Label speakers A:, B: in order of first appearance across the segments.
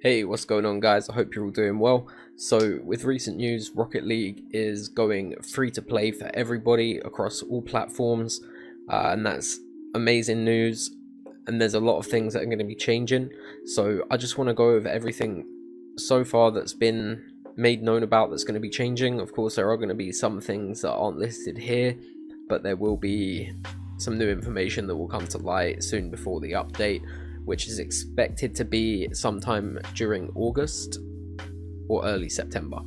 A: Hey, what's going on guys? I hope you're all doing well. So with recent news, Rocket League is going free to play for everybody across all platforms, and that's amazing news. And there's a lot of things that are going to be changing, so I just want to go over everything so far that's been made known about that's going to be changing. Of course, there are going to be some things that aren't listed here, but there will be some new information that will come to light soon before the update, which is expected to be sometime during August or early September.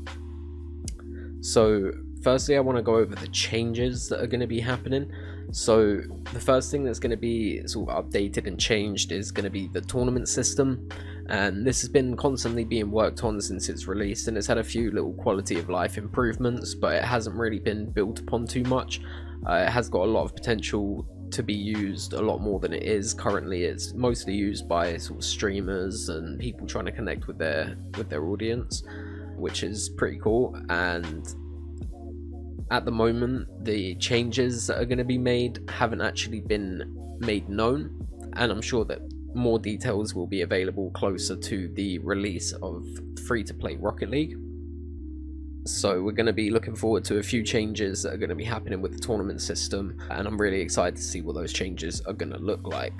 A: So firstly, I want to go over the changes that are going to be happening. So the first thing that's going to be sort of updated and changed is going to be the tournament system, and this has been constantly being worked on since its release, and it's had a few little quality of life improvements, but it hasn't really been built upon too much. It has got a lot of potential to be used a lot more than it is currently. It's mostly used by sort of streamers and people trying to connect with their audience, which is pretty cool. And at the moment, the changes that are going to be made haven't actually been made known, and I'm sure that more details will be available closer to the release of free-to-play Rocket League. So we're going to be looking forward to a few changes that are going to be happening with the tournament system, and I'm really excited to see what those changes are going to look like.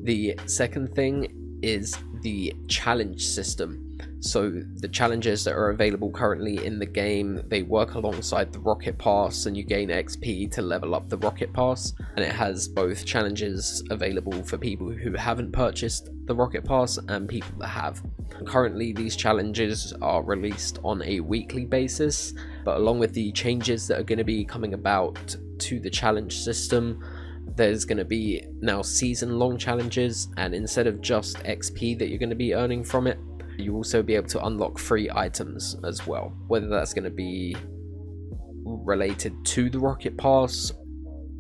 A: The second thing is the challenge system. So the challenges that are available currently in the game, they work alongside the Rocket Pass, and you gain XP to level up the Rocket Pass, and it has both challenges available for people who haven't purchased the Rocket Pass and people that have. Currently these challenges are released on a weekly basis, but along with the changes that are going to be coming about to the challenge system, there's going to be now season-long challenges, and instead of just XP that you're going to be earning from it, you also be able to unlock free items as well, whether that's going to be related to the Rocket Pass,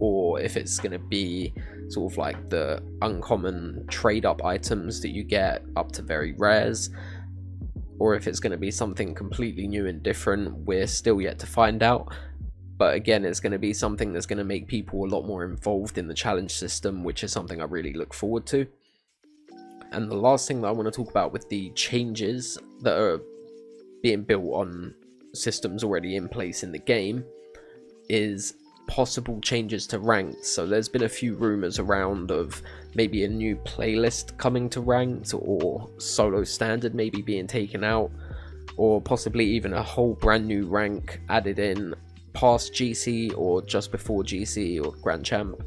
A: or if it's going to be sort of like the uncommon trade-up items that you get up to very rares, or if it's going to be something completely new and different. We're still yet to find out, but again, it's going to be something that's going to make people a lot more involved in the challenge system, which is something I really look forward to. And the last thing that I want to talk about with the changes that are being built on systems already in place in the game is possible changes to ranked. So there's been a few rumors around of maybe a new playlist coming to ranked, or solo standard maybe being taken out, or possibly even a whole brand new rank added in past GC or just before GC or Grand Champ.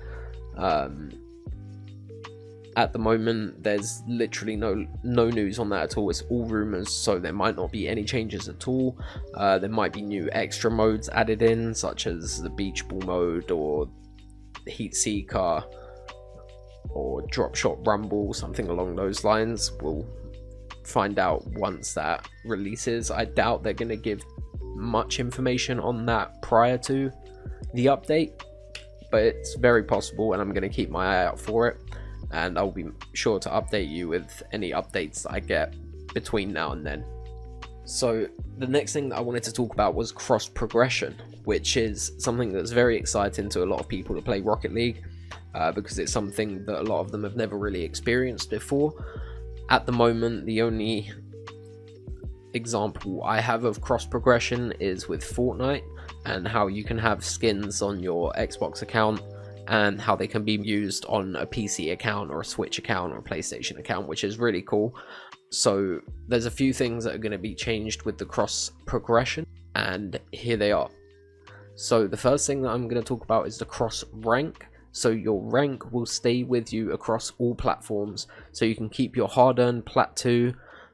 A: At the moment, there's literally no news on that at all. It's all rumors, so there might not be any changes at all. There might be new extra modes added in, such as the beach ball mode, or heat seeker, or drop shot rumble, something along those lines. We'll find out once that releases. I doubt they're going to give much information on that prior to the update, but it's very possible, and I'm going to keep my eye out for it, and I'll be sure to update you with any updates that I get between now and then. So the next thing that I wanted to talk about was cross progression, which is something that's very exciting to a lot of people that play Rocket League, because it's something that a lot of them have never really experienced before. At the moment, the only example I have of cross progression is with Fortnite, and how you can have skins on your Xbox account and how they can be used on a PC account or a Switch account or a PlayStation account, which is really cool. So there's a few things that are going to be changed with the cross progression, and here they are. So the first thing that I'm going to talk about is the cross rank. So your rank will stay with you across all platforms, so you can keep your hard-earned Plat 2,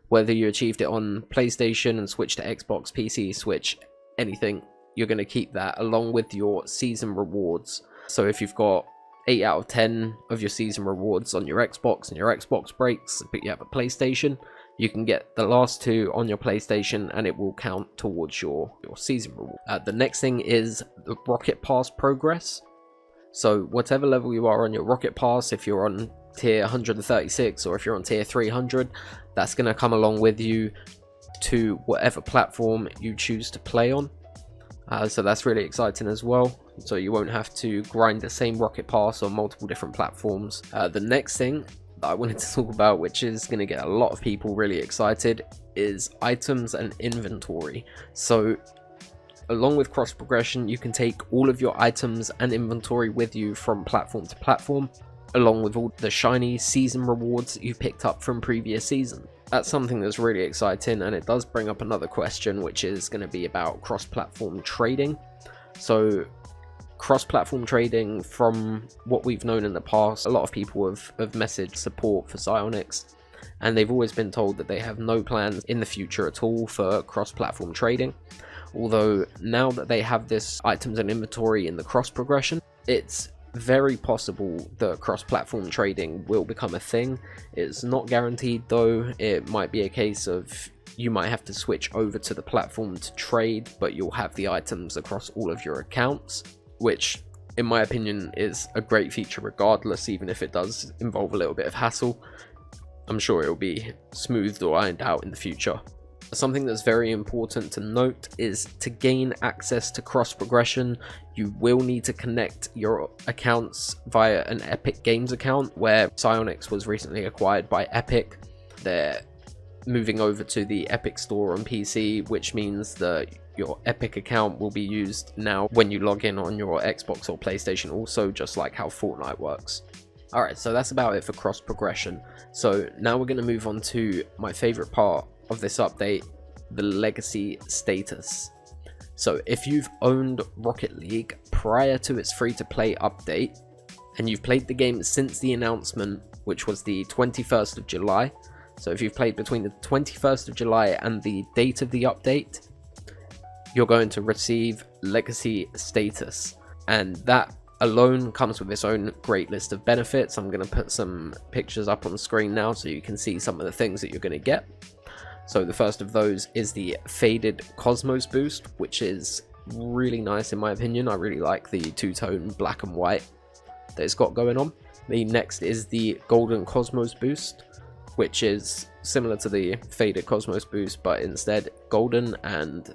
A: whether you achieved it on PlayStation and switched to Xbox, PC, Switch, anything. You're going to keep that along with your season rewards. So if you've got 8 out of 10 of your season rewards on your Xbox and your Xbox breaks, but you have a PlayStation, you can get the last 2 on your PlayStation and it will count towards your season reward. The next thing is the Rocket Pass progress. So whatever level you are on your Rocket Pass, if you're on tier 136 or if you're on tier 300, that's going to come along with you to whatever platform you choose to play on. So that's really exciting as well. So you won't have to grind the same Rocket Pass on multiple different platforms. The next thing that I wanted to talk about, which is going to get a lot of people really excited, is items and inventory. So along with cross progression, you can take all of your items and inventory with you from platform to platform, along with all the shiny season rewards that you've picked up from previous season. That's something that's really exciting, and it does bring up another question, which is going to be about cross-platform trading. So cross-platform trading, from what we've known in the past, a lot of people have messaged support for Psyonix, and they've always been told that they have no plans in the future at all for cross-platform trading. Although now that they have this items and inventory in the cross progression, it's very possible that cross-platform trading will become a thing. It's not guaranteed though. It might be a case of you might have to switch over to the platform to trade, but you'll have the items across all of your accounts, which in my opinion is a great feature regardless, even if it does involve a little bit of hassle. I'm sure it'll be smoothed or ironed out in the future. Something that's very important to note is to gain access to cross progression, you will need to connect your accounts via an Epic Games account, where Psyonix was recently acquired by Epic. They're moving over to the Epic Store on PC, which means that your Epic account will be used now when you log in on your Xbox or PlayStation also, just like how Fortnite works. Alright, so that's about it for cross progression. So now we're going to move on to my favorite part of this update, the legacy status. So if you've owned Rocket League prior to its free-to-play update, and you've played the game since the announcement, which was the 21st of July, so if you've played between the 21st of July and the date of the update, you're going to receive legacy status, and that alone comes with its own great list of benefits. I'm going to put some pictures up on the screen now so you can see some of the things that you're going to get. So the first of those is the faded Cosmos boost, which is really nice in my opinion. I really like the two-tone black and white that it's got going on. The next is the golden Cosmos boost, which is similar to the faded Cosmos boost, but instead golden and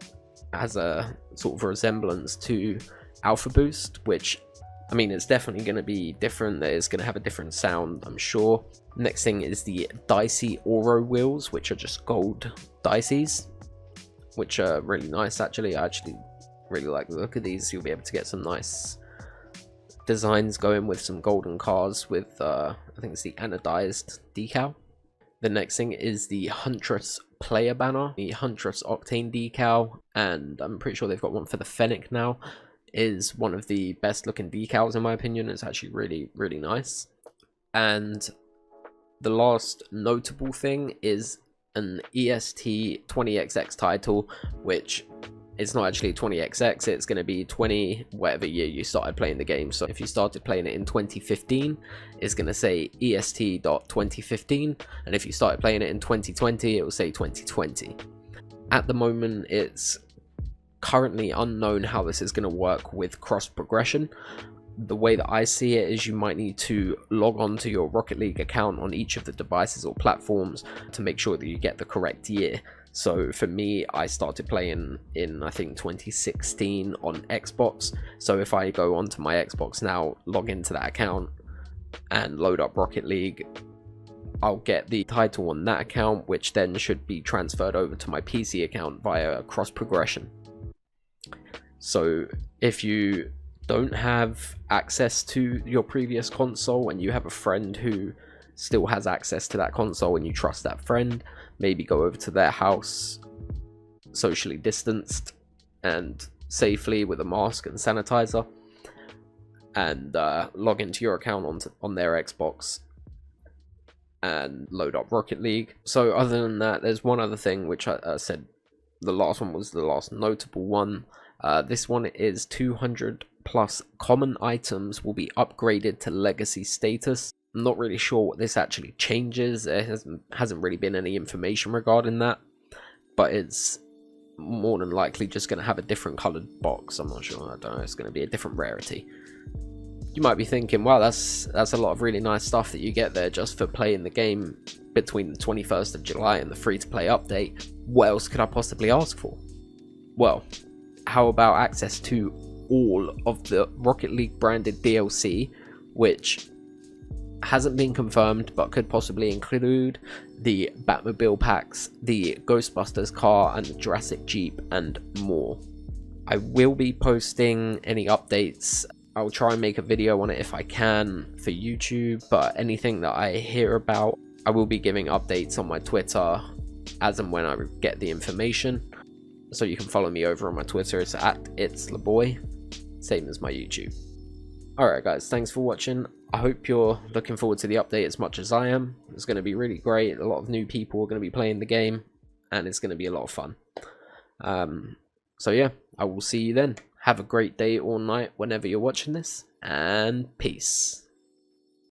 A: has a sort of resemblance to Alpha boost, which, I mean, it's definitely going to be different. It's going to have a different sound, I'm sure. Next thing is the Dicey Oro wheels, which are just gold dices, which are really nice actually. I actually really like the look of these. You'll be able to get some nice designs going with some golden cars with, I think it's the anodized decal. The next thing is the Huntress player banner, the Huntress Octane decal, and I'm pretty sure they've got one for the Fennec now. Is one of the best looking decals in my opinion. It's actually really nice. And the last notable thing is an EST 20XX title, which it's not actually 20XX, it's going to be 20 whatever year you started playing the game. So if you started playing it in 2015, it's going to say EST.2015, and if you started playing it in 2020, it will say 2020. At the moment, it's currently unknown how this is going to work with cross progression. The way that I see it is you might need to log on to your Rocket League account on each of the devices or platforms to make sure that you get the correct year. So for me, I started playing in, I think, 2016 on Xbox. So if I go onto my Xbox now, log into that account and load up Rocket League, I'll get the title on that account, which then should be transferred over to my PC account via cross progression. So if you don't have access to your previous console and you have a friend who still has access to that console and you trust that friend, maybe go over to their house socially distanced and safely with a mask and sanitizer, and log into your account on their Xbox and load up Rocket League. So other than that, there's one other thing which I said the last one was the last notable one. This one is 200 plus common items will be upgraded to legacy status. I'm not really sure what this actually changes. There hasn't really been any information regarding that, but it's more than likely just going to have a different colored box. I'm not sure. I don't know. It's going to be a different rarity. You might be thinking, wow, that's a lot of really nice stuff that you get there just for playing the game between the 21st of July and the free-to-play update. What else could I possibly ask for? Well, how about access to all of the Rocket League branded DLC, which hasn't been confirmed but could possibly include the Batmobile packs, the Ghostbusters car, and the Jurassic Jeep, and more. I will be posting any updates. I'll try and make a video on it if I can for YouTube, but anything that I hear about, I will be giving updates on my Twitter as and when I get the information. So you can follow me over on my Twitter. It's @itslaboy, same as my YouTube. Alright guys, thanks for watching. I hope you're looking forward to the update as much as I am. It's going to be really great. A lot of new people are going to be playing the game, and it's going to be a lot of fun. So yeah, I will see you then. Have a great day or night whenever you're watching this, and peace.